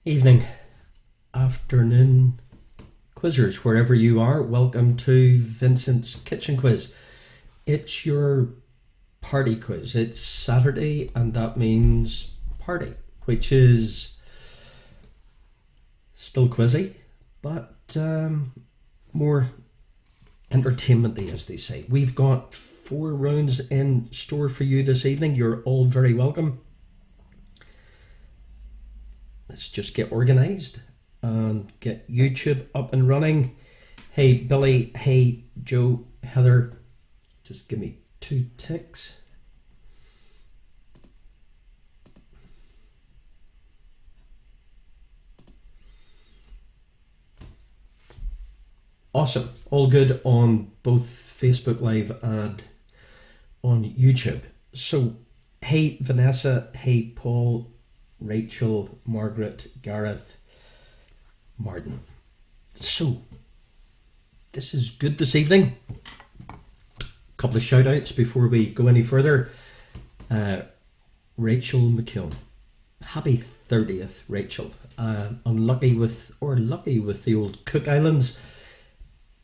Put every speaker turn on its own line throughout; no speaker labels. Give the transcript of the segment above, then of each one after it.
Evening, afternoon, quizzers, wherever you are. Welcome to Vincent's Kitchen Quiz. It's your party quiz. It's Saturday, and that means party, which is still quizzy, but more entertainmenty, as they say. We've got 4 rounds in store for you this evening. You're all very welcome. Let's just get organised and get YouTube up and running. Hey Billy, hey Joe, Heather, just give me 2 ticks. Awesome, all good on both Facebook Live and on YouTube. So, hey Vanessa, hey Paul, Rachel, Margaret, Gareth, Martin. So, this is good this evening. A couple of shout outs before we go any further. Rachel McKeown. Happy 30th, Rachel. Lucky with the old Cook Islands.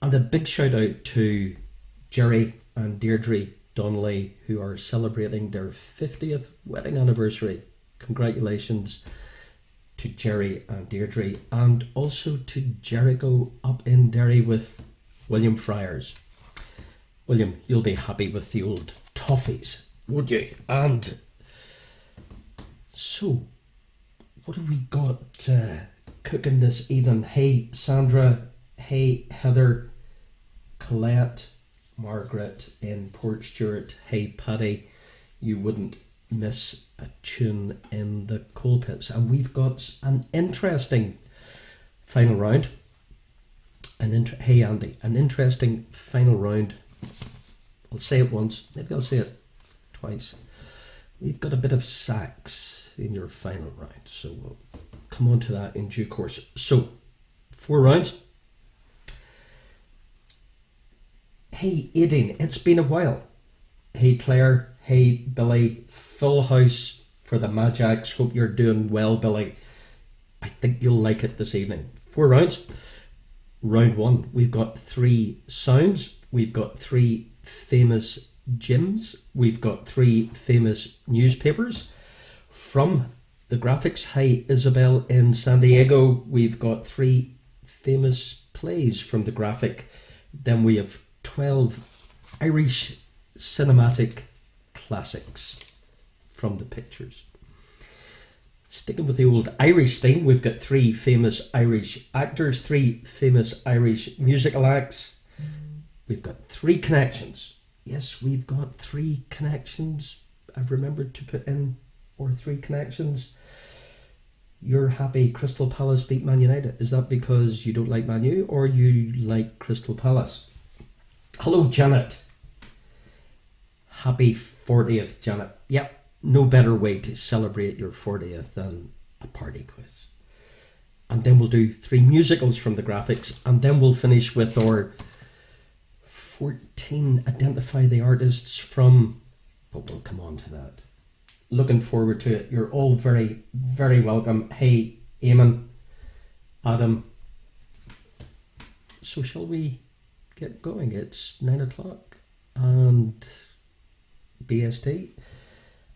And a big shout out to Jerry and Deirdre Donnelly, who are celebrating their 50th wedding anniversary. Congratulations to Jerry and Deirdre, and also to Jericho up in Derry with William Friars. William, you'll be happy with the old toffees, would you? And so, what have we got cooking this evening? Hey Sandra, hey Heather, Colette, Margaret in Port Stewart, hey Paddy, you wouldn't miss a tune in the coal pits. And we've got an interesting final round. Hey Andy, an interesting final round. I'll say it once, maybe I'll say it twice. We've got a bit of sax in your final round, so we'll come on to that in due course. So, 4 rounds. Hey Aideen, it's been a while. Hey Claire, hey Billy, full house for the Magics. Hope you're doing well, Billy. I think you'll like it this evening. 4 rounds. Round 1, we've got 3 sounds. We've got 3 famous gyms. We've got 3 famous newspapers. From the graphics, hi Isabel in San Diego. We've got 3 famous plays from the graphic. Then we have 12 Irish cinematic classics from the pictures. Sticking with the old Irish theme, we've got 3 famous Irish actors, 3 famous Irish musical acts. We've got 3 connections. Yes, we've got 3 connections. I've remembered to put in, or 3 connections. You're happy Crystal Palace beat Man United. Is that because you don't like Man U, or you like Crystal Palace? Hello, Janet. Happy 40th, Janet. Yep, no better way to celebrate your 40th than a party quiz. And then we'll do 3 musicals from the graphics, and then we'll finish with our 14 identify the artists from, but we'll come on to that. Looking forward to it. You're all very, very welcome. Hey, Eamon, Adam. So shall we get going? It's 9 o'clock and BST,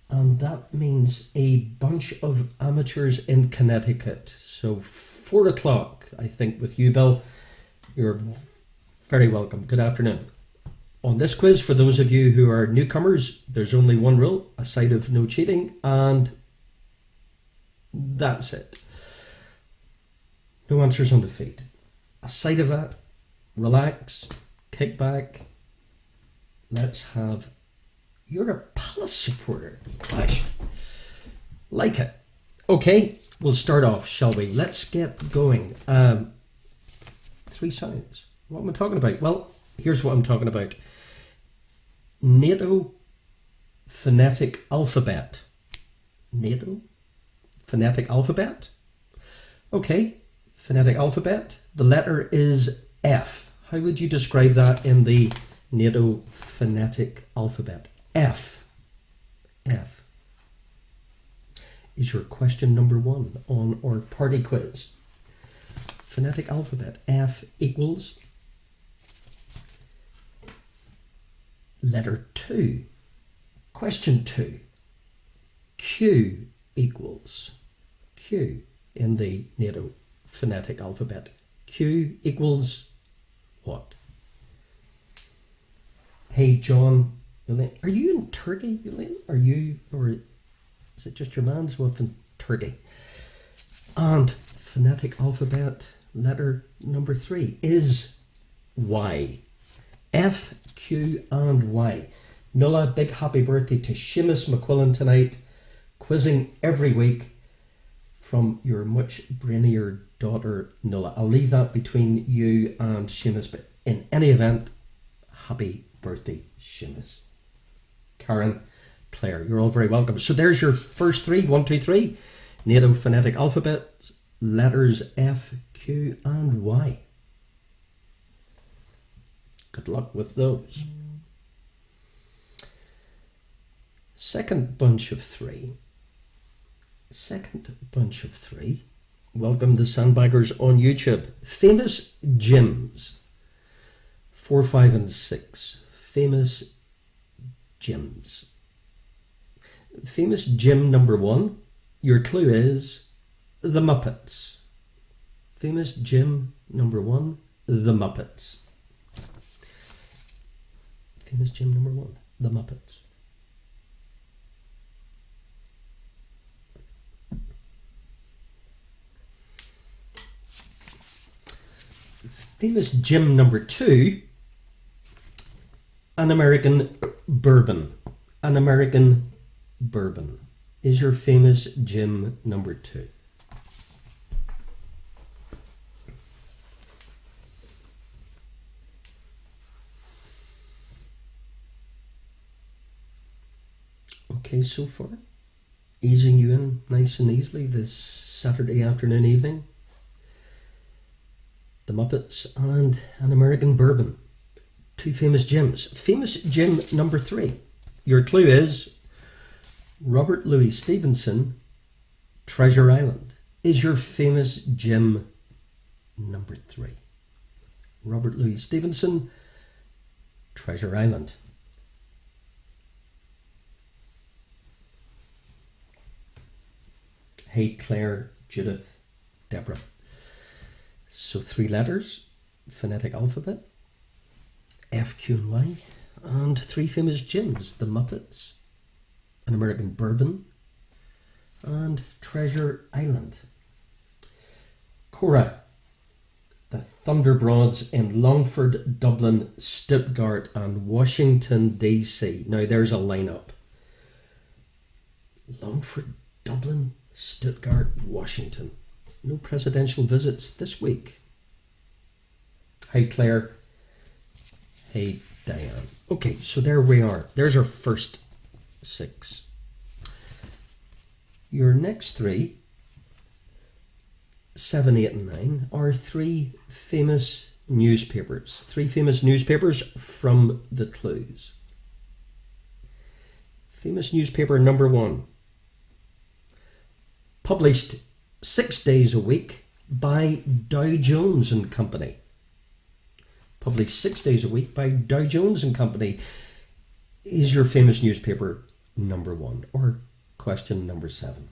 and that means a bunch of amateurs in Connecticut. So 4 o'clock, I think, with you, Bill. You're very welcome. Good afternoon. On this quiz, for those of you who are newcomers, there's only one rule, a side of no cheating, and that's it. No answers on the feed. Aside of that, relax, kick back. Let's have... You're a Palace supporter. Gosh, like it. Okay, we'll start off, shall we? Let's get going. 3 sounds. What am I talking about? Well, here's what I'm talking about. NATO phonetic alphabet. NATO phonetic alphabet? Okay, phonetic alphabet. The letter is F. How would you describe that in the NATO phonetic alphabet? F. F. is your question number 1 on our party quiz. Phonetic alphabet. F equals letter 2. Question 2. Q equals Q in the NATO phonetic alphabet. Q equals what? Hey, John, Elaine, are you in Turkey, Elaine? Are you, or is it just your man's wife in Turkey? And phonetic alphabet letter number 3 is Y. F, Q, and Y. Nulla, big happy birthday to Seamus McQuillan tonight, quizzing every week from your much brainier daughter Nulla. I'll leave that between you and Seamus, but in any event, happy birthday, Seamus. Karen, Claire, you're all very welcome. So there's your first 3, 1, 2, 3, NATO phonetic alphabet, letters F, Q, and Y. Good luck with those. Second bunch of 3. Welcome the Sandbaggers on YouTube. Famous gyms. 4, 5, and 6. Famous gyms. Famous gym number 1. Your clue is the Muppets. Famous gym number 1, the Muppets. Famous gym number 1, the Muppets. Famous gym number 2, an American bourbon. An American bourbon is your famous gym number 2. Okay, so far, easing you in nice and easily this Saturday afternoon, evening. The Muppets and an American bourbon. 2 famous gyms. Famous gym number 3. Your clue is Robert Louis Stevenson, Treasure Island is your famous gym number 3. Robert Louis Stevenson, Treasure Island. Hey, Claire, Judith, Deborah. So 3 letters, phonetic alphabet, F, Q, and Y, and 3 famous gyms, the Muppets, an American bourbon, and Treasure Island. Cora, the Thunderbroads in Longford, Dublin, Stuttgart, and Washington, D.C. Now there's a lineup. Longford, Dublin, Stuttgart, Washington. No presidential visits this week. Hey, Claire. Hey, Diane. Okay, so there we are. There's our first 6. Your next 3, 7, 8, and 9, are 3 famous newspapers. 3 famous newspapers from the clues. Famous newspaper number 1. Published 6 days a week by Dow Jones and Company. Published 6 days a week by Dow Jones and Company is your famous newspaper number 1, or question number 7.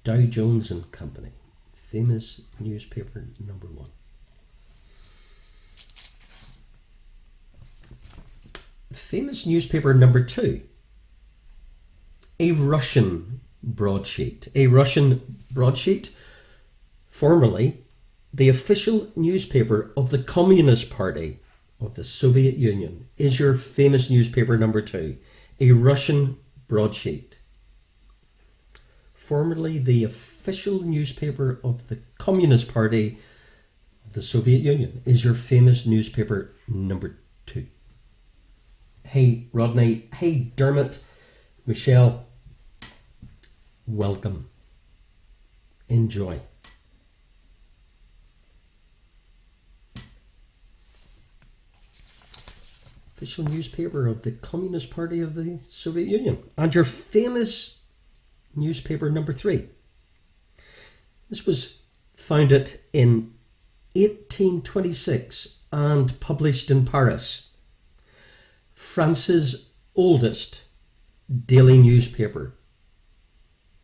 Dow Jones and Company, famous newspaper number 1. Famous newspaper number 2, a Russian broadsheet. A Russian broadsheet, formerly the official newspaper of the Communist Party of the Soviet Union, is your famous newspaper number 2. A Russian broadsheet, formerly the official newspaper of the Communist Party of the Soviet Union, is your famous newspaper number 2. Hey, Rodney. Hey, Dermot. Michelle. Welcome. Enjoy. official newspaper of the Communist Party of the Soviet Union. And your famous newspaper number 3. This was founded in 1826 and published in Paris. France's oldest daily newspaper.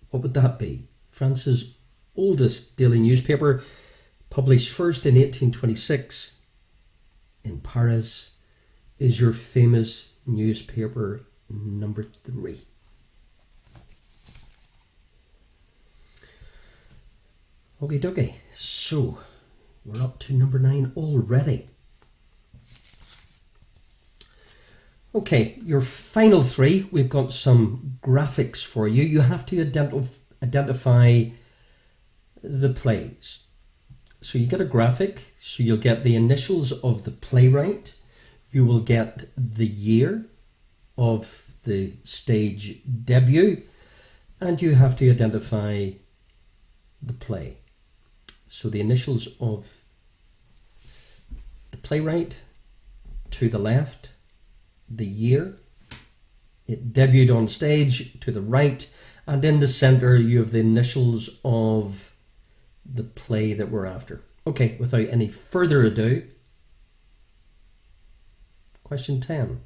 What would that be? France's oldest daily newspaper, published first in 1826 in Paris, is your famous newspaper number 3. Okie dokie, so we're up to number 9 already. Okay, your final 3, we've got some graphics for you. You have to identify the plays. So you get a graphic, so you'll get the initials of the playwright, you will get the year of the stage debut, and you have to identify the play. So the initials of the playwright, to the left, the year it debuted on stage, to the right, and in the centre you have the initials of the play that we're after. Okay, without any further ado, question 10.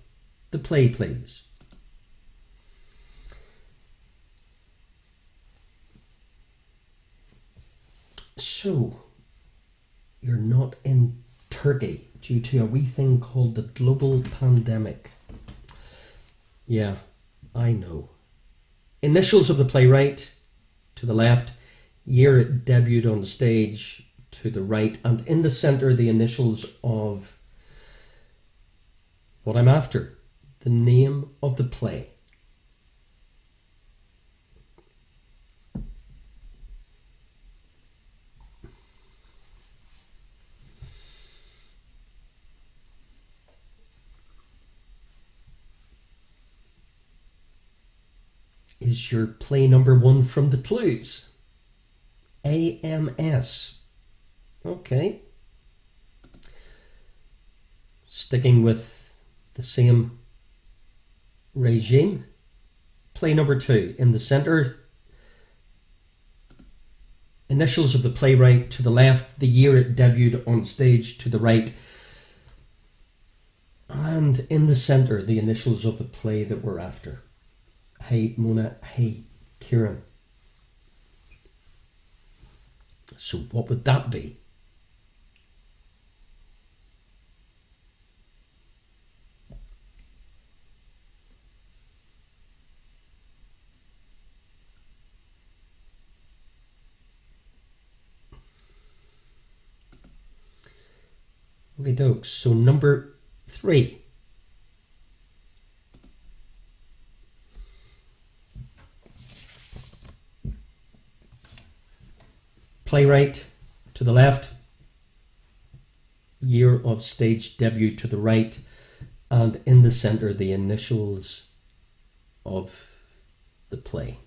The play, please. So, you're not in Turkey due to a wee thing called the global pandemic. Yeah, I know. Initials of the playwright, to the left, year it debuted on stage, to the right, and in the centre the initials of what I'm after, the name of the play. Is your play number 1 from the clues? AMS. Okay. Sticking with the same regime. Play number 2. In the centre, initials of the playwright, to the left, the year it debuted on stage, to the right. And in the centre, the initials of the play that we're after. Hey Mona, hey Kieran. So what would that be? Okay, dokes. So number 3. Playwright, to the left, year of stage debut, to the right, and in the centre the initials of the play.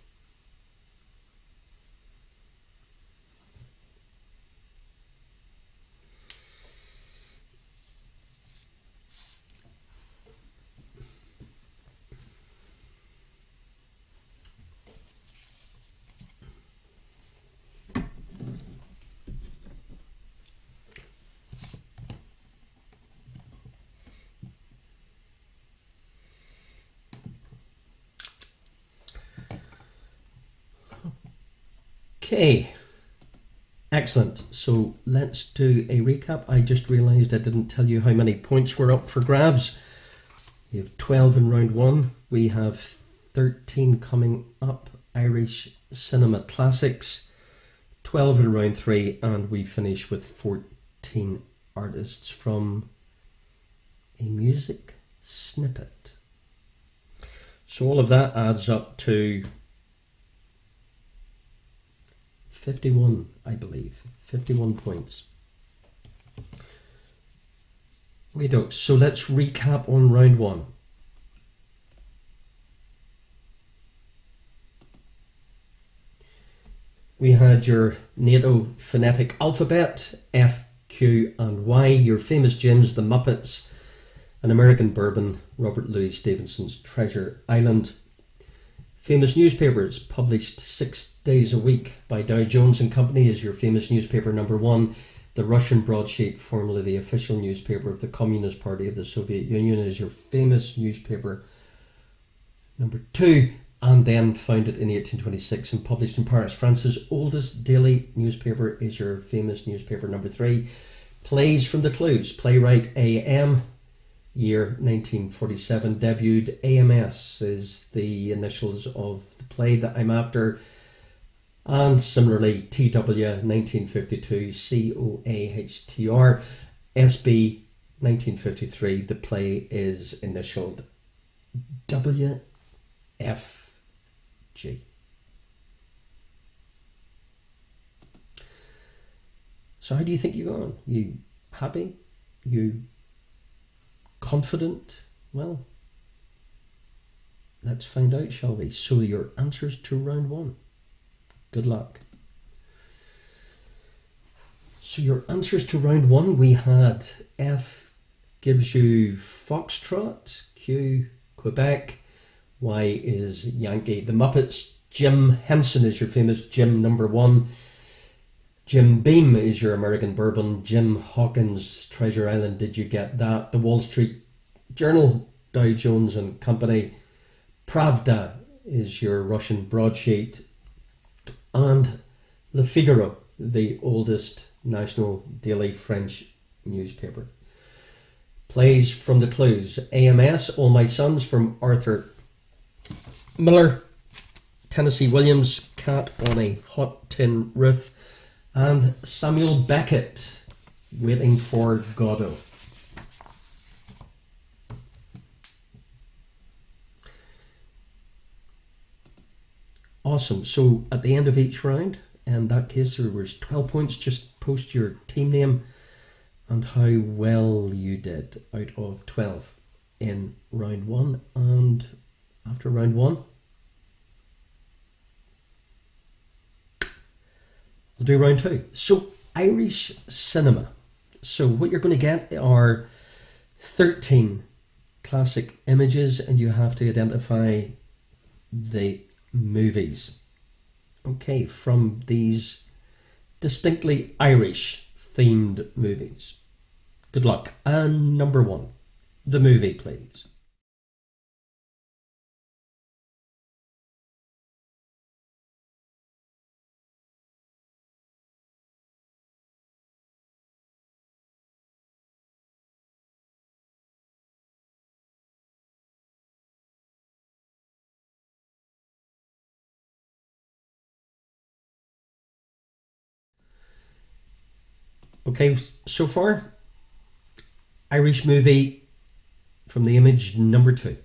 Okay, excellent. So let's do a recap. I just realised I didn't tell you how many points were up for grabs. You have 12 in round 1. We have 13 coming up, Irish Cinema Classics, 12 in round 3, and we finish with 14 artists from a music snippet. So all of that adds up to 51, I believe. 51 points. Okay, dokes. So let's recap on round 1. We had your NATO phonetic alphabet, F, Q and Y, your famous gyms, the Muppets, An American Bourbon, Robert Louis Stevenson's Treasure Island. Famous newspapers published 6 days a week by Dow Jones and Company is your famous newspaper number one. The Russian broadsheet, formerly the official newspaper of the Communist Party of the Soviet Union, is your famous newspaper number two, and then founded in 1826 and published in Paris. France's oldest daily newspaper is your famous newspaper number three. Plays from the clues. Playwright A.M., year 1947, debuted. AMS is the initials of the play that I'm after. And similarly, TW 1952, COAHTR, SB 1953, the play is initialed WFG. So how do you think you got on? You happy? You confident? Well, let's find out, shall we? So your answers to round one. Good luck. So your answers to round one, we had F gives you Foxtrot, Q Quebec, Y is Yankee. The Muppets, Jim Henson is your famous Jim number one. Jim Beam is your American Bourbon. Jim Hawkins, Treasure Island, did you get that? The Wall Street Journal, Dow Jones and Company. Pravda is your Russian broadsheet. And Le Figaro, the oldest national daily French newspaper. Plays from the clues. AMS, All My Sons, from Arthur Miller. Tennessee Williams, Cat on a Hot Tin Roof. And Samuel Beckett, Waiting for Godot. Awesome. So at the end of each round, in that case there was 12 points. Just post your team name and how well you did out of 12 in round one. And after round one, we'll do round two. So Irish cinema. So what you're going to get are 13 classic images and you have to identify the movies. Okay, from these distinctly Irish themed movies. Good luck. And number one, the movie, please. Okay, so far, Irish movie from the image number two.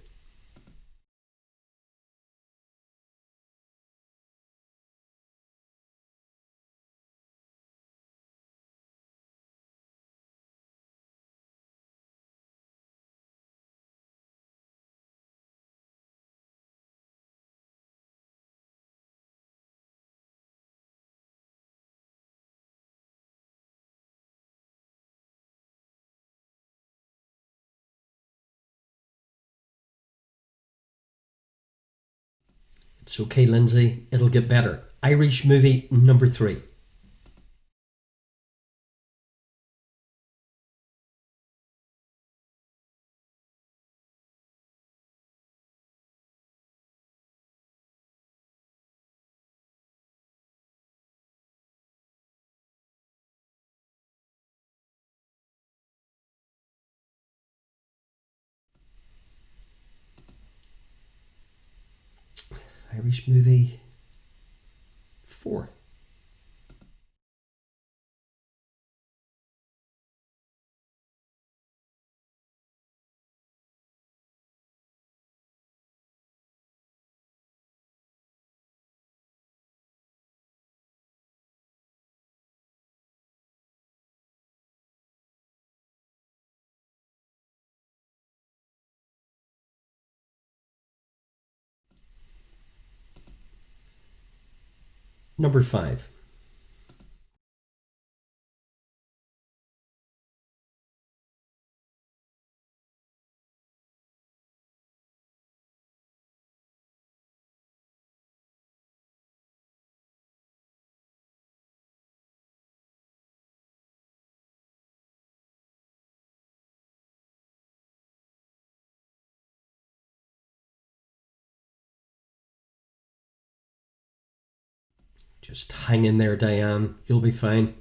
It's okay, Lindsay, it'll get better. Irish movie number three. Irish movie four. Number five. Just hang in there, Diane. You'll be fine.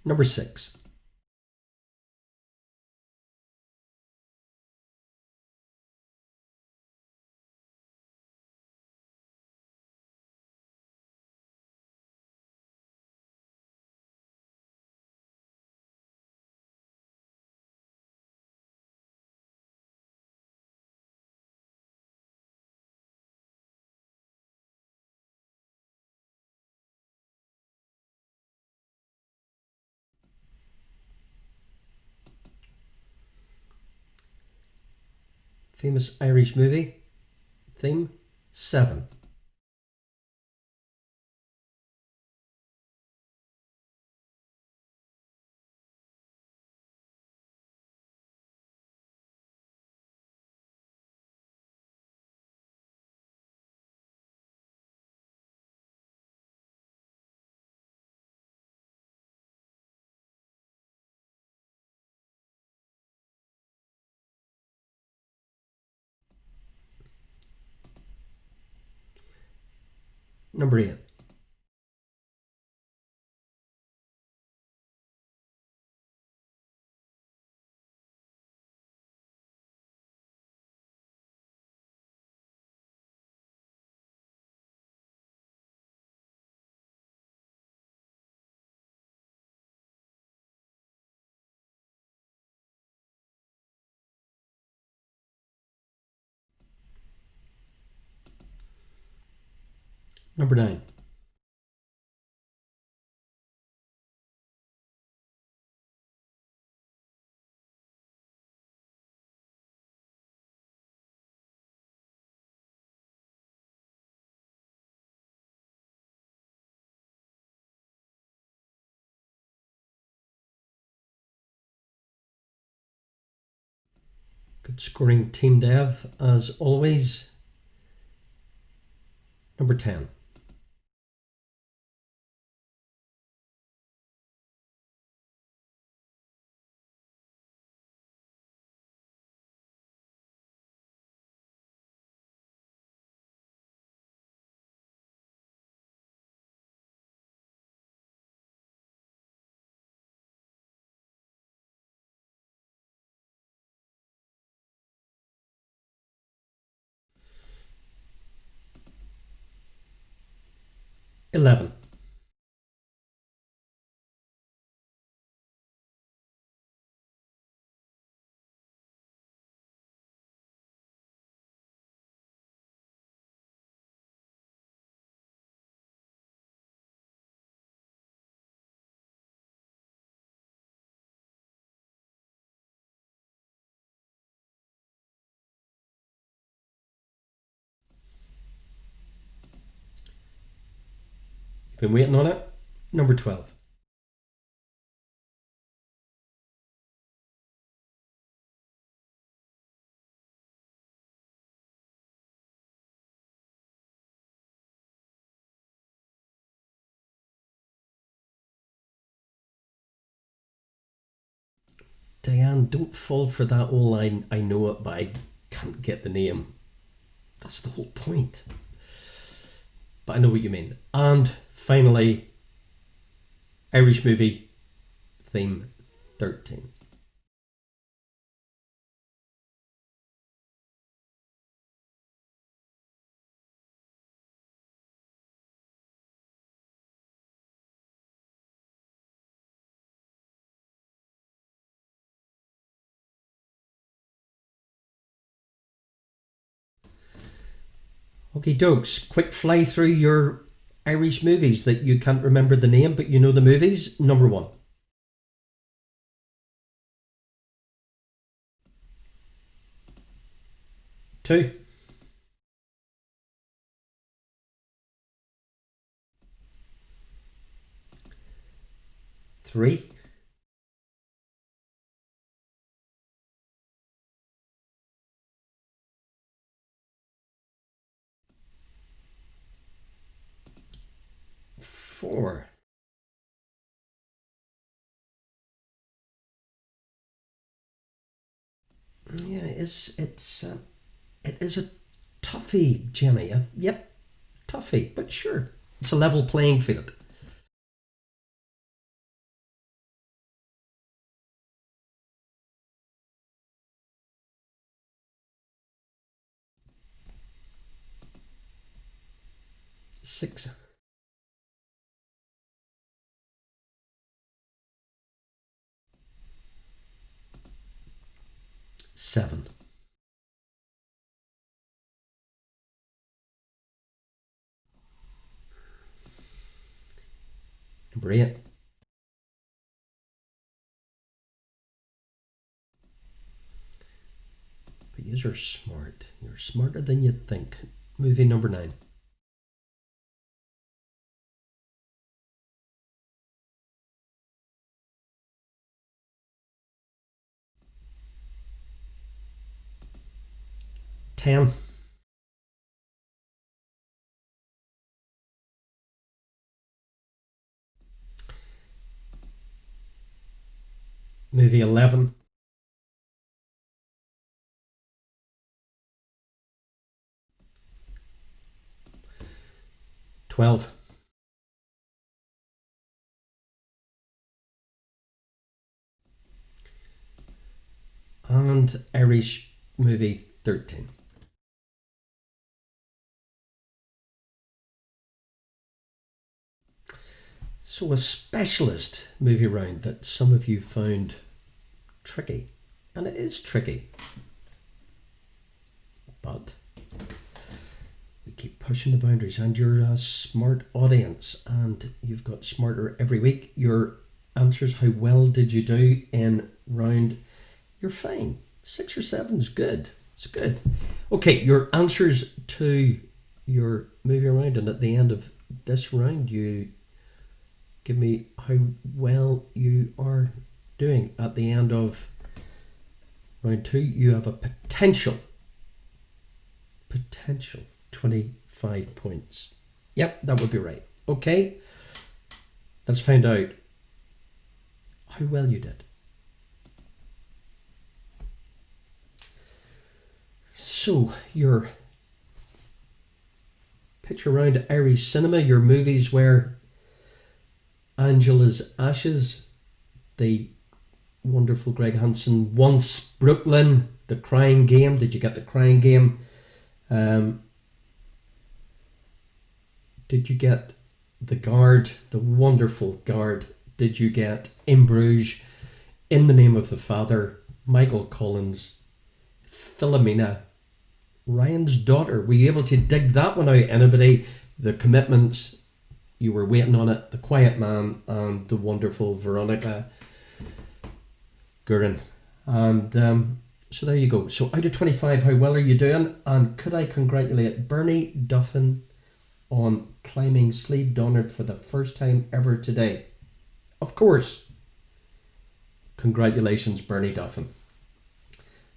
Number 6. Famous Irish movie theme 7. Number 8. Number 9. Good scoring, Team Dev, as always. Number 10. Eleven. You've been waiting on it. Number 12. Diane, don't fall for that old line. I know it, but I can't get the name. That's the whole point. But I know what you mean. And finally, Irish movie theme 13. Okay, dokes, quick fly through your Irish movies that you can't remember the name, but you know the movies. Number 1. 2. 3. 4. Yeah, it is a toughie, Jenny. Yep, toughie, but sure, it's a level playing field. Six, 7. Number 8. But you're smart. You're smarter than you think. Movie number 9. Ten. Movie 11. 12. And Irish movie 13. So a specialist movie round that some of you found tricky. And it is tricky. But we keep pushing the boundaries, and you're a smart audience, and you've got smarter every week. Your answers, how well did you do in round? You're fine. 6 or 7 is good. It's good. Okay, your answers to your movie round, and at the end of this round, you give me how well you are doing. At the end of round 2, you have a potential 25 points. Yep, that would be right. Okay, let's find out how well you did. So, your picture around Irish cinema, your movies were Angela's Ashes, the wonderful Greg Hansen, Once Brooklyn, The Crying Game. Did you get The Crying Game? Did you get The Guard, the wonderful Guard? Did you get In Bruges, In the Name of the Father, Michael Collins, Philomena, Ryan's Daughter? Were you able to dig that one out? Anybody? The Commitments, you were waiting on it, The Quiet Man, and the wonderful Veronica Guerin. And so there you go. So out of 25, how well are you doing? And could I congratulate Bernie Duffin on climbing Sleeve Donard for the first time ever today? Of course. Congratulations, Bernie Duffin.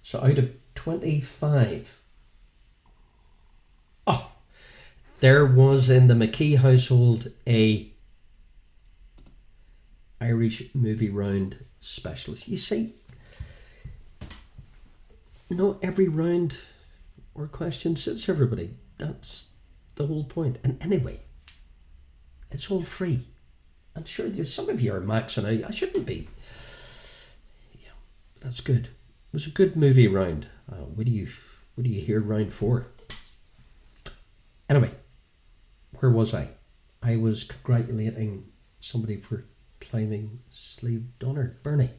So out of 25, there was in the McKee household a Irish movie round specialist. You see, not every round or question suits everybody. That's the whole point. And anyway, it's all free. I'm sure there's some of you are maxing out. I shouldn't be. Yeah, that's good. It was a good movie round. What do you hear round 4? Anyway, where was I? I was congratulating somebody for climbing Sleeve Donard. Bernie.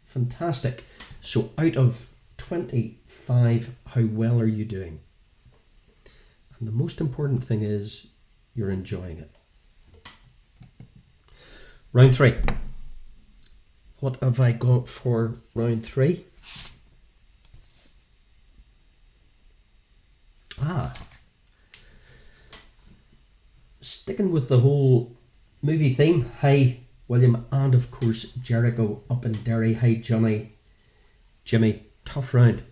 Fantastic. So out of 25, how well are you doing? And the most important thing is you're enjoying it. Round 3. What have I got for round 3? Sticking with the whole movie theme. Hi, William, and of course Jericho up in Derry. Hi, Jimmy. Tough round.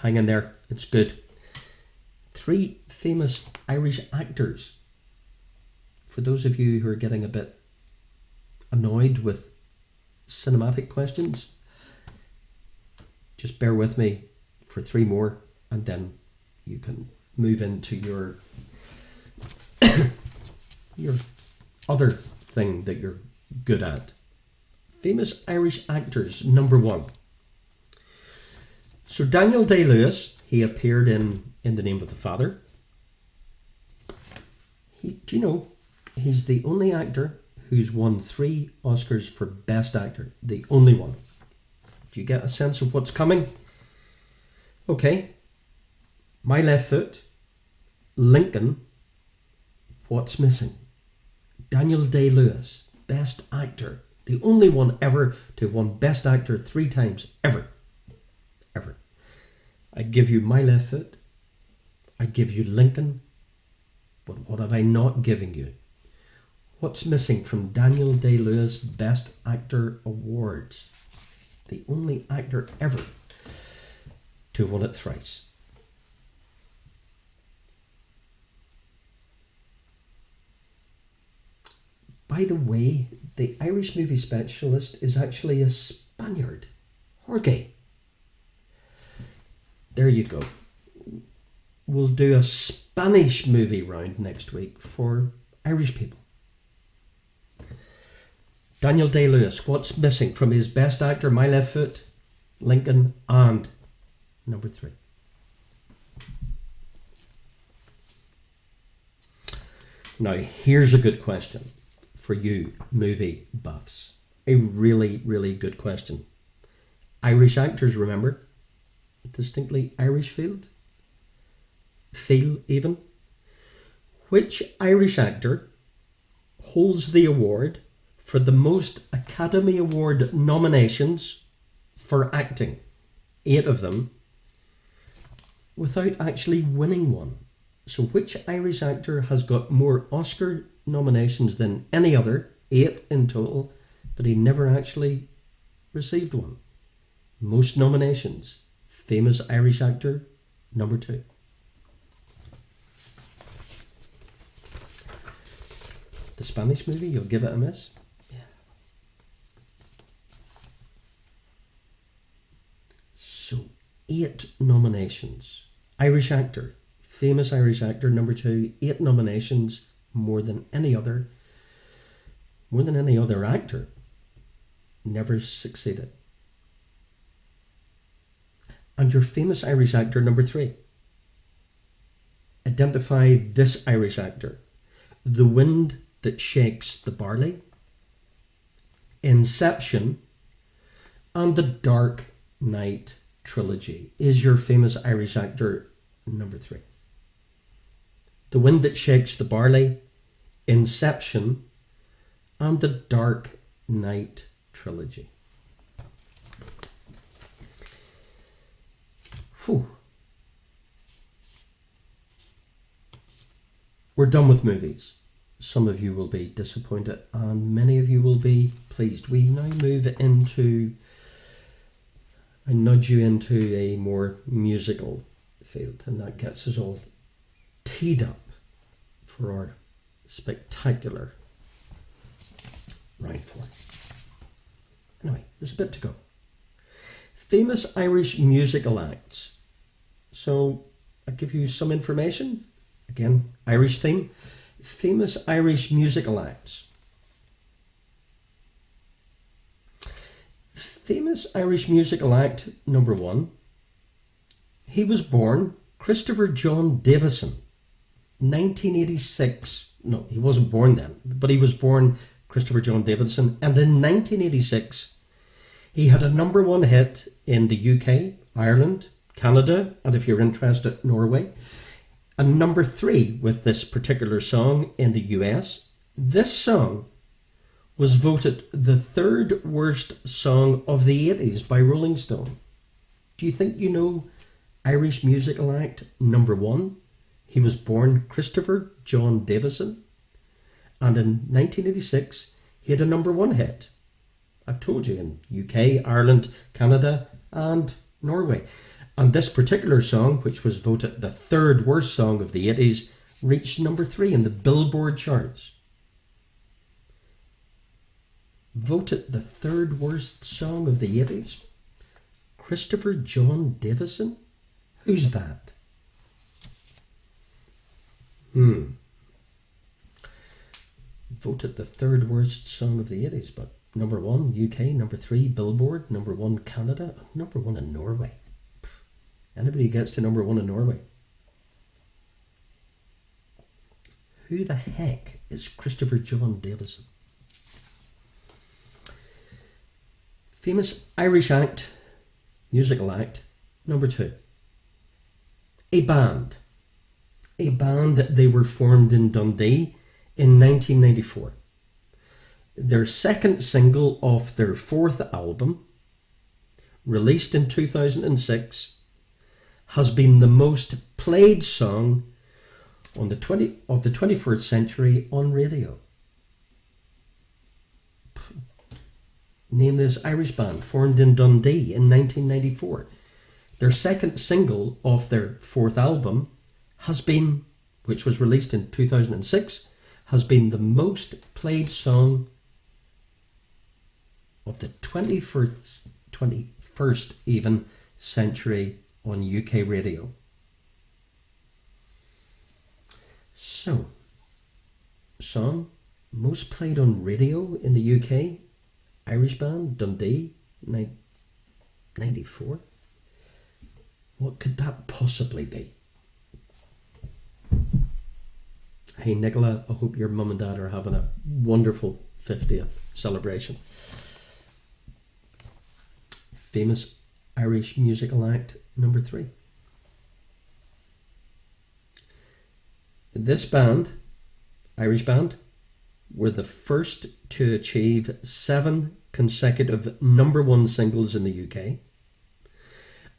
Hang in there. It's good. 3 famous Irish actors. For those of you who are getting a bit annoyed with cinematic questions, just bear with me for 3 more, and then you can move into your Your other thing that you're good at. Famous Irish actors, number 1. So Daniel Day-Lewis, he appeared in The Name of the Father. Do you know, he's the only actor who's won 3 Oscars for Best Actor. The only one. Do you get a sense of what's coming? Okay. My Left Foot, Lincoln, what's missing? Daniel Day-Lewis, Best Actor. The only one ever to have won Best Actor 3 times, ever. Ever. I give you My Left Foot. I give you Lincoln. But what have I not given you? What's missing from Daniel Day-Lewis Best Actor Awards? The only actor ever to have won it thrice. By the way, the Irish movie specialist is actually a Spaniard. Jorge. There you go. We'll do a Spanish movie round next week for Irish people. Daniel Day-Lewis, what's missing from his Best Actor, My Left Foot, Lincoln, and number 3? Now, here's a good question for you movie buffs. A really, really good question. Irish actors, remember? Distinctly Irish feel even. Which Irish actor holds the award for the most Academy Award nominations for acting, 8 of them, without actually winning one? So which Irish actor has got more Oscar nominations than any other, 8 in total, but he never actually received one? Most nominations. Famous Irish actor, number 2. The Spanish movie, you'll give it a miss? Yeah. So, 8 nominations. Irish actor, famous Irish actor, number 2, 8 nominations, more than any other actor. Never succeeded. And your famous Irish actor, number 3. Identify this Irish actor. The Wind That Shakes the Barley, Inception, and the Dark Knight trilogy is your famous Irish actor, number 3. The Wind That Shakes the Barley, Inception, and the Dark Knight trilogy. Whew. We're done with movies. Some of you will be disappointed and many of you will be pleased. We now move into, I nudge you into a more musical field, and that gets us all teed up for our spectacular round 4. Anyway, there's a bit to go. Famous Irish musical acts. So I'll give you some information. Again, Irish theme. Famous Irish musical acts. Famous Irish musical act number 1. He was born Christopher John Davison, 1986. No, he wasn't born then, but he was born Christopher John Davison, and in 1986 he had a number 1 hit in the UK, Ireland, Canada, and if you're interested, Norway. And number 3 with this particular song in the US. This song was voted the 3rd worst song of the 80s by Rolling Stone. Do you think you know Irish musical act number 1? He was born Christopher John Davison, and in 1986 he had a number 1 hit. I've told you, in UK, Ireland, Canada, and Norway. And this particular song, which was voted the 3rd worst song of the 80s, reached number 3 in the Billboard charts. Voted the 3rd worst song of the 80s? Christopher John Davison? Who's that? voted the third worst song of the 80s, but number 1 UK, number 3 Billboard, number 1 Canada, and number 1 in Norway. Anybody who gets to number 1 in Norway. Who the heck is Christopher John Davison? Famous Irish act, musical act, number 2. A band. A band, they were formed in Dundee in 1994. Their second single off their fourth album, released in 2006, has been the most played song on the 21st century on radio. Name this Irish band, formed in Dundee in 1994. Their second single off their fourth album has been, which was released in 2006, has been the most played song of the 21st even century on UK radio. So, song most played on radio in the UK, Irish band, Dundee, 94. What could that possibly be? Hey Nicola, I hope your mum and dad are having a wonderful 50th celebration. Famous Irish musical act, number 3. This band, Irish band, were the first to achieve 7 consecutive number 1 singles in the UK,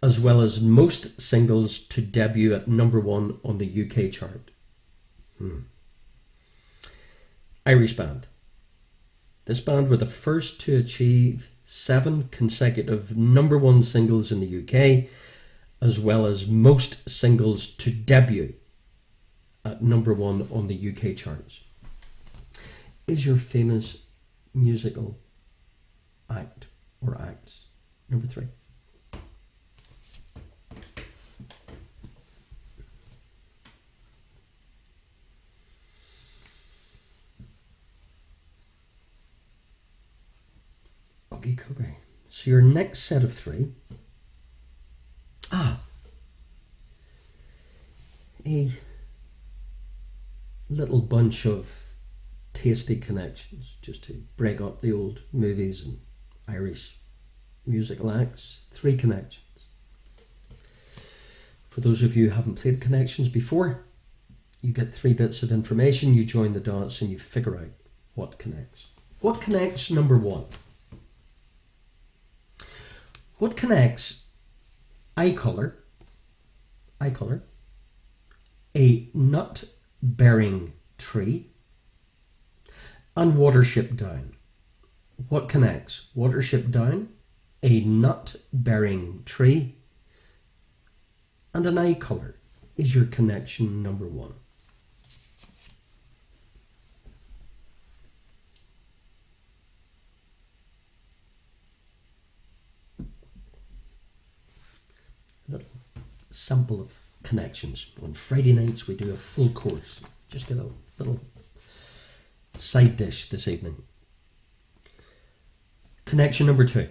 as well as most singles to debut at number 1 on the UK chart. Irish band. This band were the first to achieve 7 consecutive number 1 singles in the UK, as well as most singles to debut at number 1 on the UK charts. Is your famous musical act or acts number 3? Okay. So your next set of 3. A little bunch of tasty connections, just to break up the old movies and Irish musical acts. 3 connections. For those of you who haven't played connections before, you get 3 bits of information, you join the dots and you figure out what connects. What connects number 1? What connects eye colour, a nut-bearing tree, and Watership Down? What connects Watership Down, a nut-bearing tree, and an eye colour? Is your connection number 1? Little sample of connections. On Friday nights we do a full course. Just get a little side dish this evening. Connection number 2.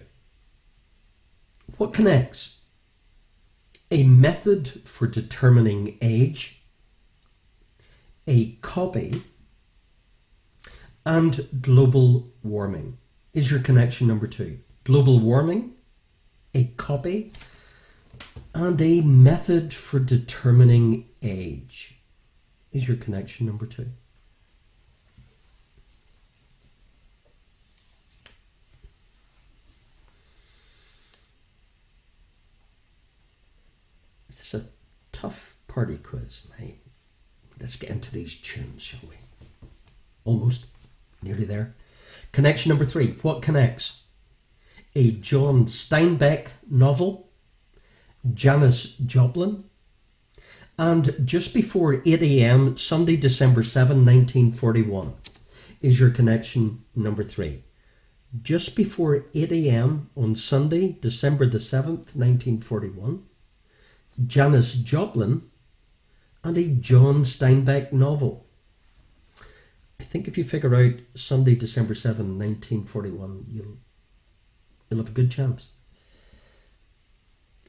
What connects a method for determining age, a copy, and global warming? Is your connection number 2? Global warming, a copy, and a method for determining age. Is your connection number 2? This is a tough party quiz. Hey, let's get into these tunes, shall we? Almost. Nearly there. Connection number 3. What connects a John Steinbeck novel, Janis Joplin, and Just Before 8 a.m. Sunday, December 7, 1941? Is your connection number 3? Just Before 8 a.m. on Sunday, December the 7th, 1941, Janis Joplin, and a John Steinbeck novel. I think if you figure out Sunday, December 7, 1941, you'll have a good chance.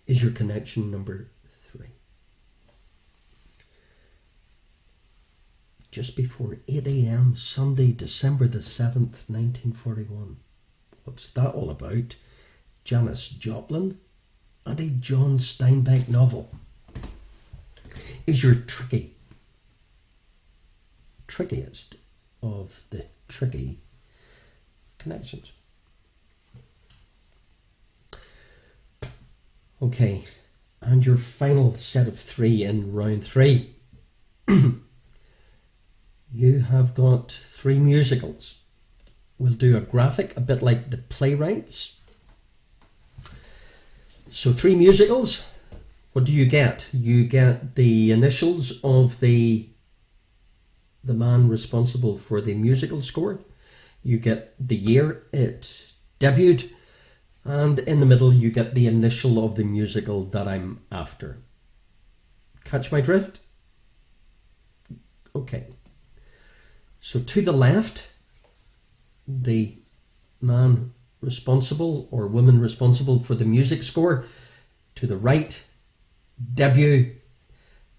Is your connection number 3? Just before 8 a.m, Sunday, December the 7th, 1941. What's that all about? Janis Joplin and a John Steinbeck novel. Is your trickiest of the tricky connections. Okay, and your final set of 3 in round 3. You have got 3 musicals. We'll do a graphic, a bit like the playwrights. So 3 musicals. What do you get? You get the initials of the man responsible for the musical score. You get the year it debuted. And in the middle, you get the initial of the musical that I'm after. Catch my drift? Okay. So to the left, the man responsible or woman responsible for the music score. To the right, debut.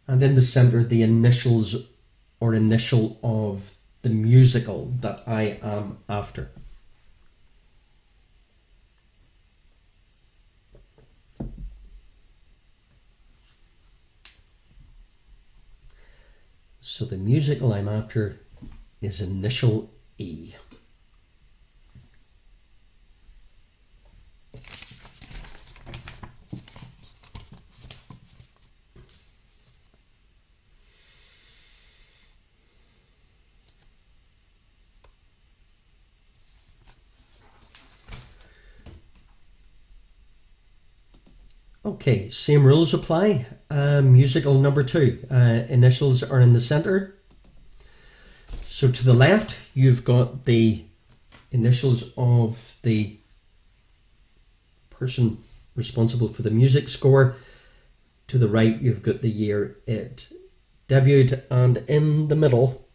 And in the centre, the initials or initial of the musical that I am after. So the musical I'm after is initial E. Okay, same rules apply. Musical number 2. Initials are in the centre. So to the left, you've got the initials of the person responsible for the music score. To the right, you've got the year it debuted. And in the middle,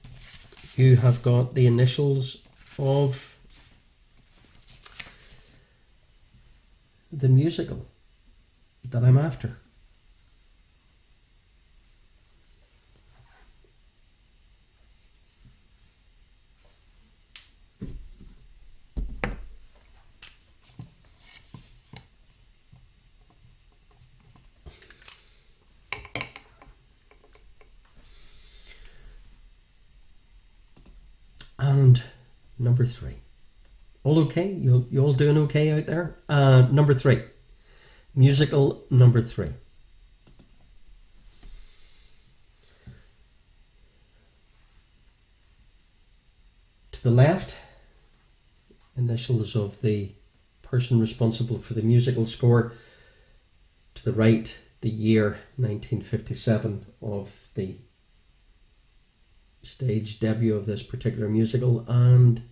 you have got the initials of the musical that I'm after. And number 3. All okay? You all doing okay out there? Number 3. Musical number 3. To the left, initials of the person responsible for the musical score. To the right, the year 1957 of the stage debut of this particular musical. And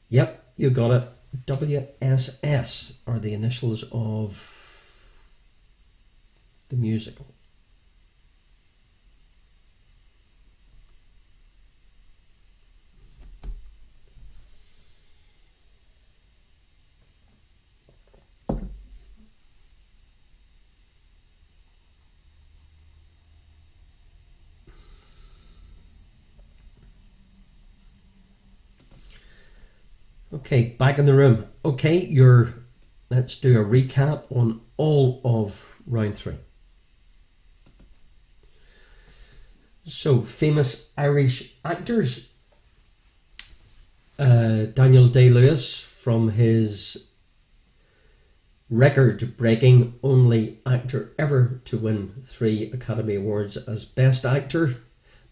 yep, you got it. WSS are the initials of the musical. Okay, back in the room. Okay, let's do a recap on all of round 3. So, famous Irish actors. Daniel Day-Lewis, from his record-breaking only actor ever to win 3 Academy Awards as Best Actor.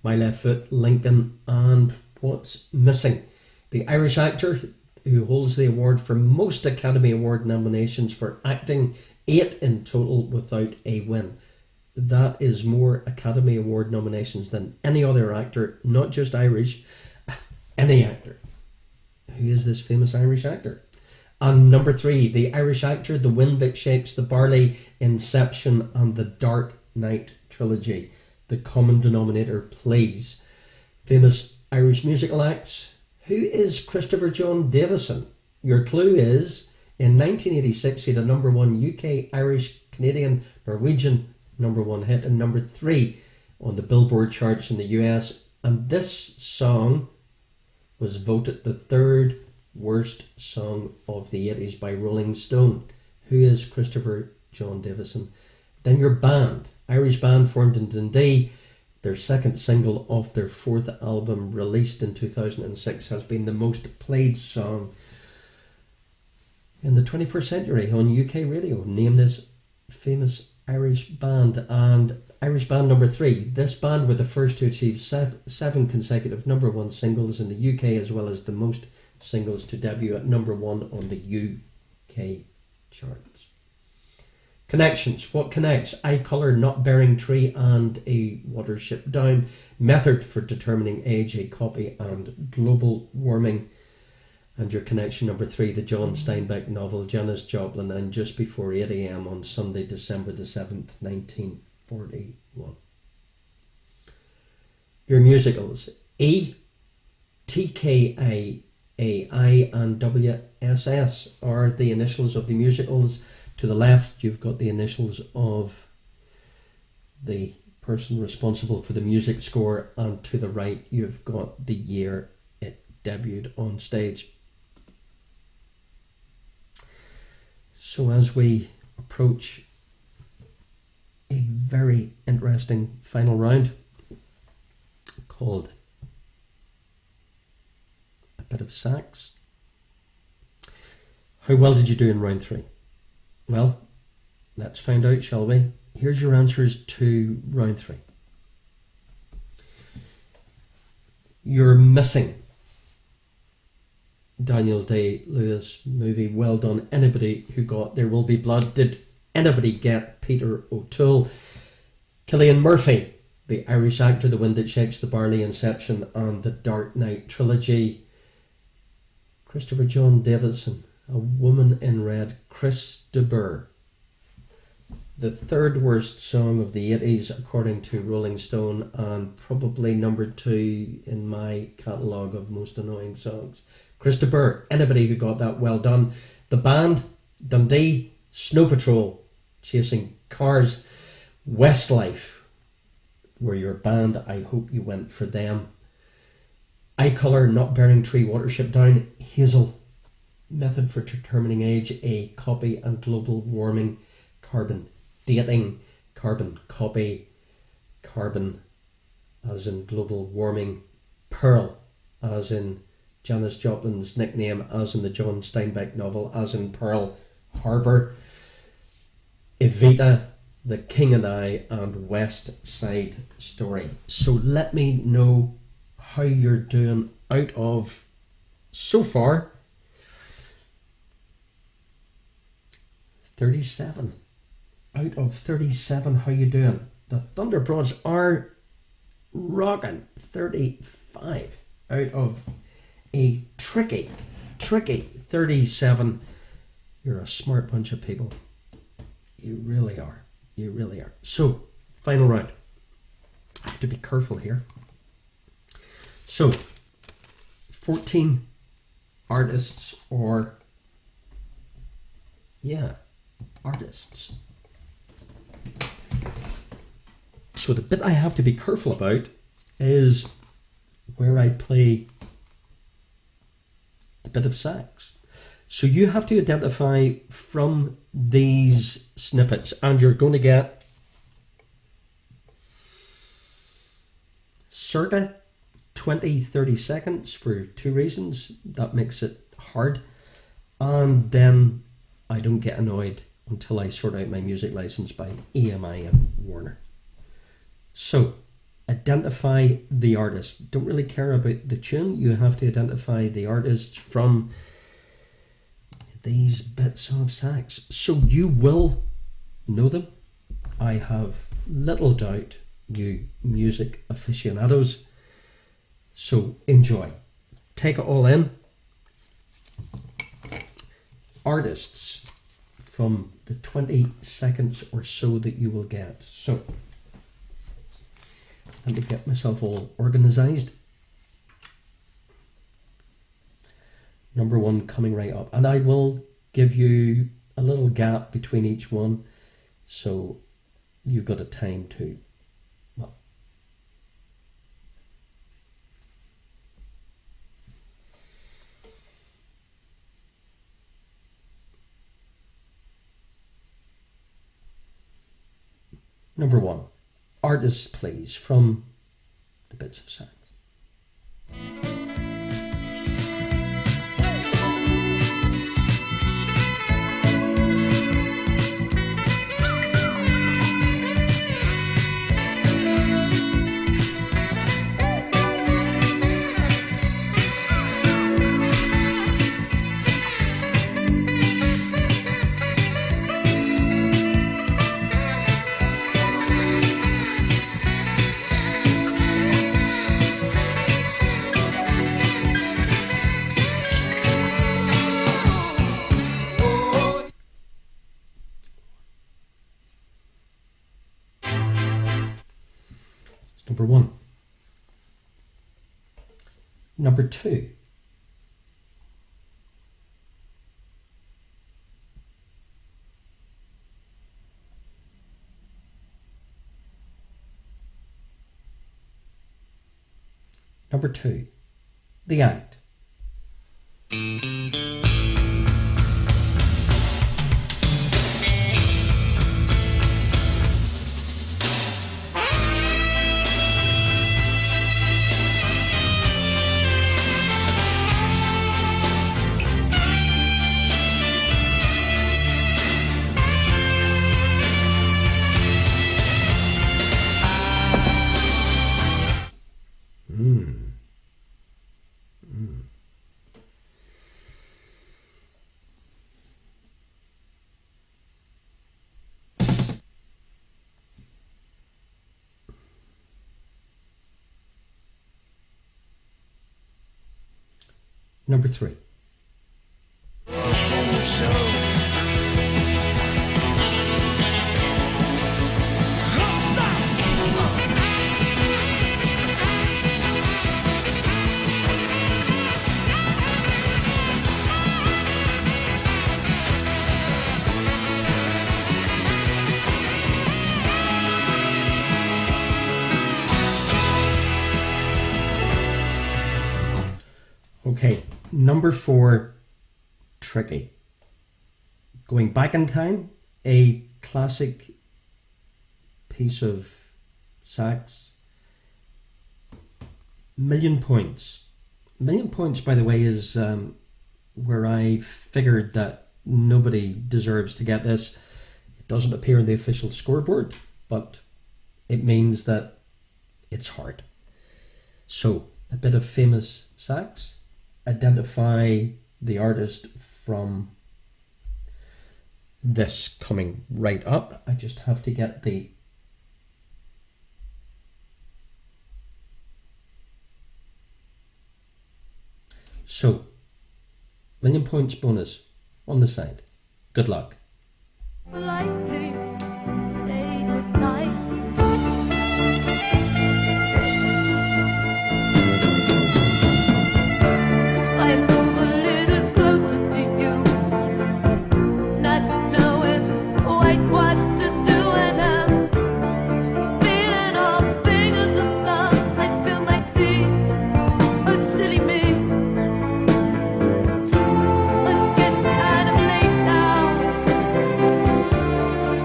My Left Foot, Lincoln, and What's Missing. The Irish actor who holds the award for most Academy Award nominations for acting, 8 in total without a win. That is more Academy Award nominations than any other actor, not just Irish, any actor. Who is this famous Irish actor? And number 3, the Irish actor, The Wind That Shakes the Barley, Inception, and the Dark Knight trilogy. The common denominator, please. Famous Irish musical acts. Who is Christopher John Davison? Your clue is, in 1986 he had a number 1 UK, Irish, Canadian, Norwegian number 1 hit and number 3 on the Billboard charts in the US, and this song was voted the 3rd worst song of the 80s by Rolling Stone. Who is Christopher John Davison? Then your band, Irish band formed in Dundee. Their second single off their 4th album, released in 2006, has been the most played song in the 21st century on UK radio. Name this famous Irish band. And Irish band number 3. This band were the first to achieve 7 consecutive number 1 singles in the UK, as well as the most singles to debut at number 1 on the UK charts. Connections. What connects? Eye colour, not bearing tree, and a watership down. Method for determining age, a copy, and global warming. And your connection number 3, the John Steinbeck novel Janis Joplin, and just before 8 a.m. on Sunday, December the 7th, 1941. Your musicals. E, TKI, AI, and WSS are the initials of the musicals. To the left, you've got the initials of the person responsible for the music score, and to the right, you've got the year it debuted on stage. So as we approach a very interesting final round called A Bit of Sax. How well did you do in round 3? Well, let's find out, shall we? Here's your answers to round 3. You're missing Daniel Day-Lewis movie. Well done. Anybody who got There Will Be Blood? Did anybody get Peter O'Toole? Cillian Murphy, the Irish actor, The Wind That Shakes the Barley, Inception, and The Dark Knight trilogy. Christopher John Davison, A Woman in Red. Chris de Burgh, the 3rd worst song of the 80s according to Rolling Stone, and probably number 2 in my catalogue of most annoying songs. Chris de Burgh, anybody who got that, well done. The band, Dundee, Snow Patrol, Chasing Cars. Westlife were your band. I hope you went for them. Eye colour, not bearing tree, watership down. Hazel, method for determining age, a copy, and global warming. Carbon dating, carbon copy, carbon as in global warming. Pearl, as in Janis Joplin's nickname, as in the John Steinbeck novel, as in Pearl Harbor. Evita, The King and I, and West Side Story. So let me know how you're doing out of, so far, 37. Out of 37, how you doing? The Thunderbroads are rocking. 35 out of a tricky 37. You're a smart bunch of people. You really are. You really are. So, final round. I have to be careful here. So, 14 artists or, artists. So the bit I have to be careful about is where I play the bit of sax. So you have to identify from these snippets, and you're going to get circa 20-30 seconds for 2 reasons. That makes it hard. And then I don't get annoyed until I sort out my music license by EMI and Warner. So, identify the artist. Don't really care about the tune. You have to identify the artists from these bits of sax. So you will know them. I have little doubt, you music aficionados. So enjoy. Take it all in. Artists from the 20 seconds or so that you will get. So, let me get myself all organised. Number one coming right up. And I will give you a little gap between each one, so you've got a time to, well, number one, artists please, from the Bits of Sax. Number one. Number two. Number two. The Act. Number three. Okay, number four, Tricky. Going back in time, a classic piece of sax. Million Points. Million Points, by the way, is where I figured that nobody deserves to get this. It doesn't appear on the official scoreboard, but it means that it's hard. So, a bit of famous sax. Identify the artist from this coming right up. I just have to get the so Million Points bonus on the side. Good luck.
Politely say goodnight. I move a little closer to you, not knowing quite what to do, and I'm feeling all fingers and thumbs. I spill my tea, oh silly me. It's getting kind of late now.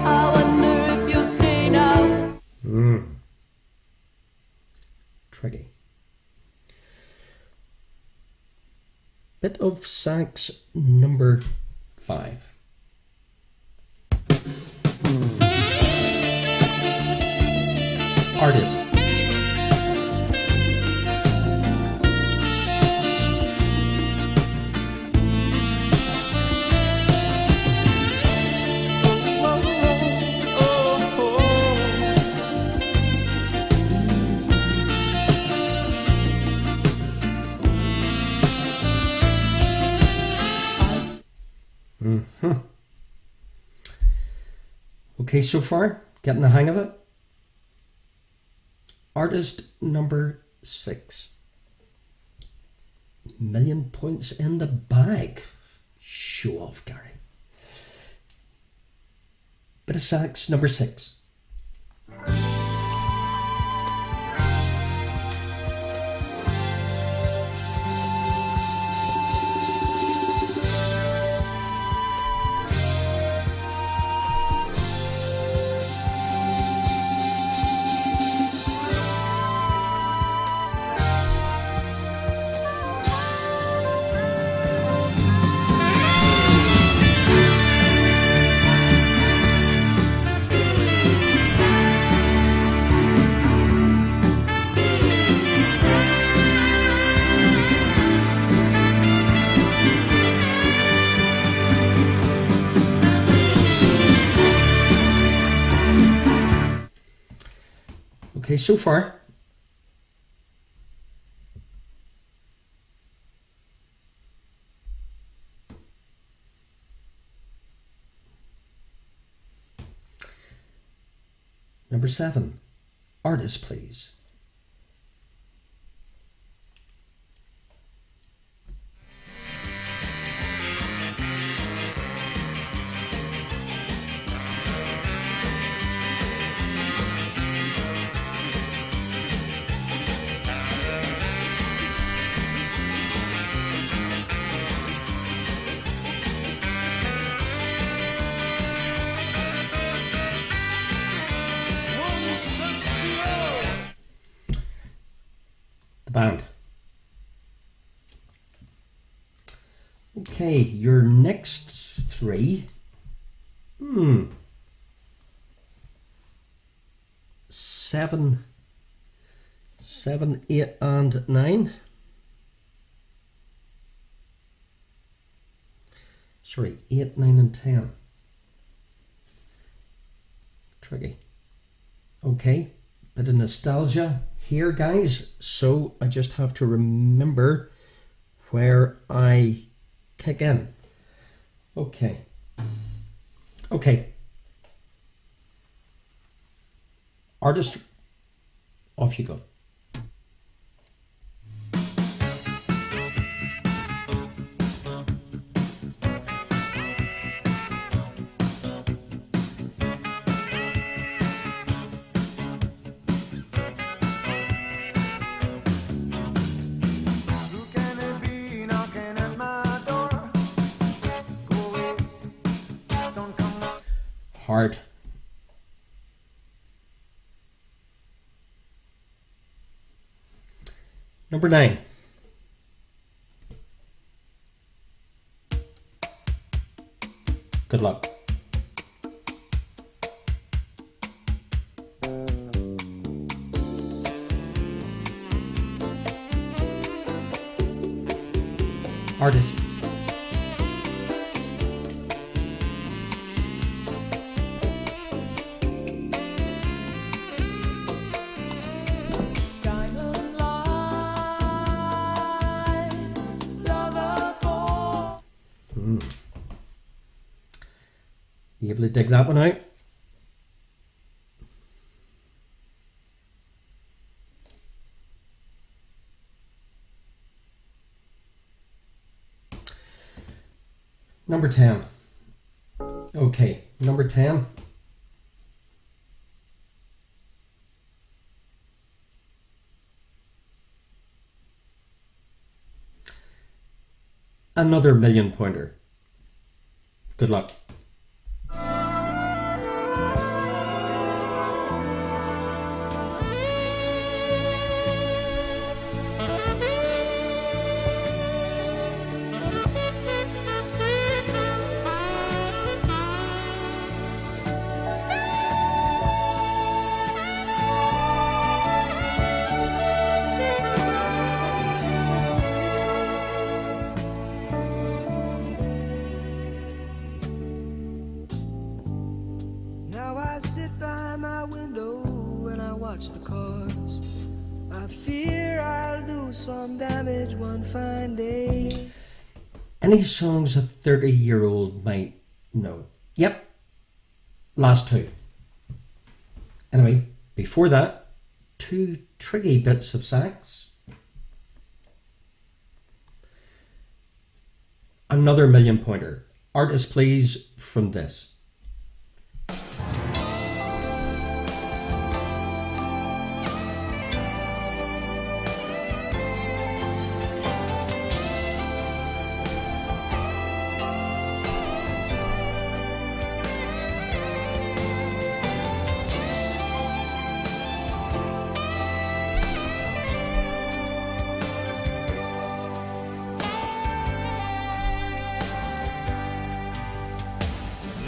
I wonder if you'll stay now.
Tricky. Bit of sax number 5. Artist. Okay, so far, getting the hang of it. Artist number 6. million points in the bag. Show off, Gary. Bit of sax, number 6. Okay, so far. Number 7. Artist, please. Band. Okay, your next 3. 7, 8 and 9. Sorry, 8, 9 and 10. Tricky. Okay, bit of nostalgia here, guys, so I just have to remember where I kick in. Okay. Artist, off you go. Hard. Number 9. Good luck. Artist. You able to dig that one out? Number 10. Okay, number 10. Another million pointer. Good luck.
The cars. I fear I'll do some damage one fine day.
Any songs a 30-year-old might know? Yep. Last 2. Anyway, before that, 2 tricky bits of sax. Another million pointer. Artist, please, from this.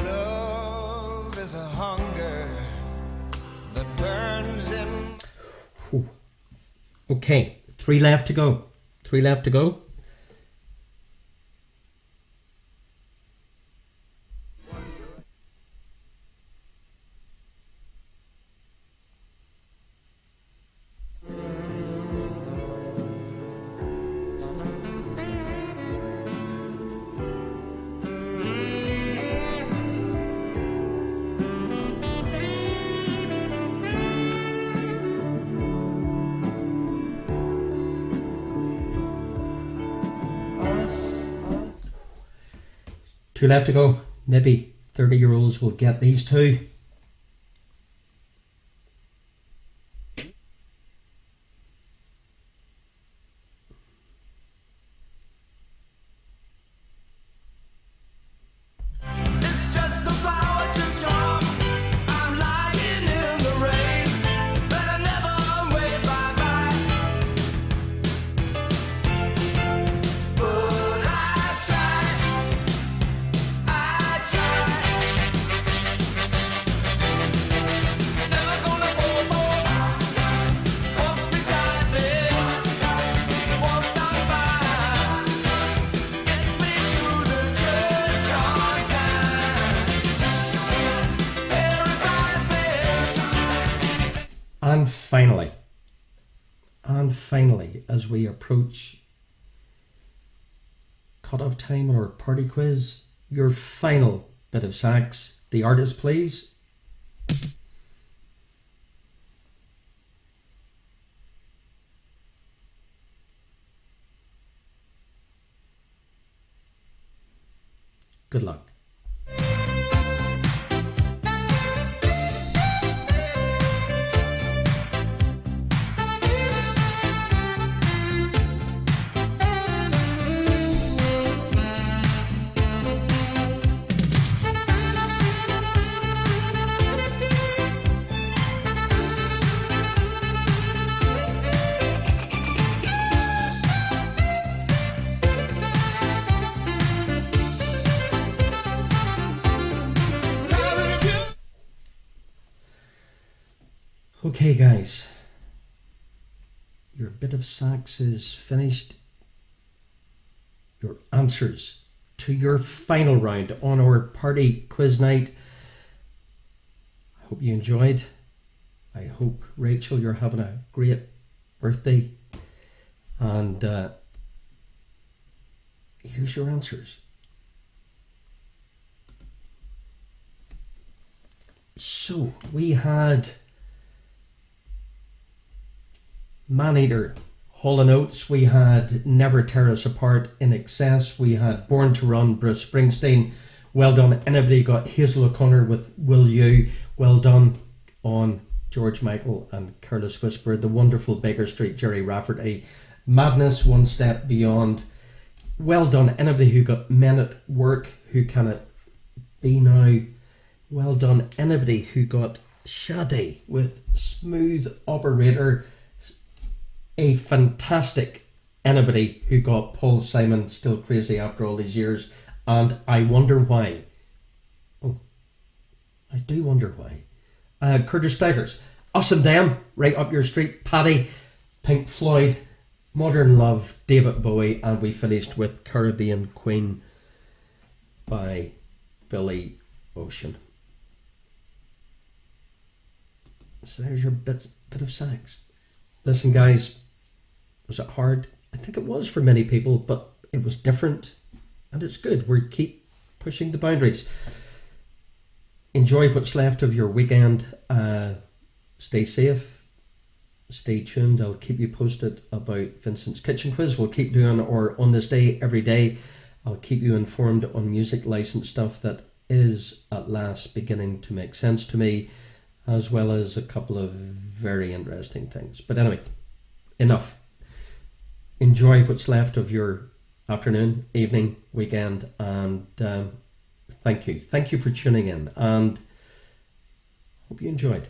Love is a hunger that burns in.
Whew. Okay, 3 left to go. 3 left to go. Two left to go. Maybe 30-year-olds will get these two.
It's just the power to charm. I'm lying in the rain, but I never wave bye-bye. But I try, never gonna fall. Walks beside me, walks on fire, gets me to the church on time, terrifies me.
And finally, as we approach cut-off time on our party quiz, your final bit of sax. The artist, please. Good luck. Okay, guys, your bit of sax is finished. Your answers to your final round on our party quiz night. I hope you enjoyed. I hope, Rachel, you're having a great birthday. And here's your answers. So we had Man-Eater, Hall & Oates, we had Never Tear Us Apart, In Excess, we had Born to Run, Bruce Springsteen. Well done, anybody got Hazel O'Connor with Will You. Well done on George Michael and Careless Whisper. The Wonderful Baker Street, Jerry Rafferty. Madness, One Step Beyond. Well done, anybody who got Men at Work, Who Can It Be Now. Well done, anybody who got Shadi with Smooth Operator. A fantastic anybody who got Paul Simon, Still Crazy After All These Years. And I wonder why. Oh, I do wonder why. Curtis Stigers, Us and Them, right up your street. Paddy, Pink Floyd, Modern Love, David Bowie, and we finished with Caribbean Queen by Billy Ocean. So there's your bit of sax. Listen, guys, was it hard? I think it was for many people, but it was different, and it's good. We keep pushing the boundaries. Enjoy what's left of your weekend. Stay safe. Stay tuned. I'll keep you posted about Vincent's Kitchen Quiz. We'll keep doing our On This Day every day. I'll keep you informed on music license stuff that is at last beginning to make sense to me, as well as a couple of very interesting things. But anyway, enough. Enjoy what's left of your afternoon, evening, weekend, and thank you. Thank you for tuning in, and hope you enjoyed.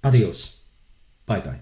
Adios. Bye-bye.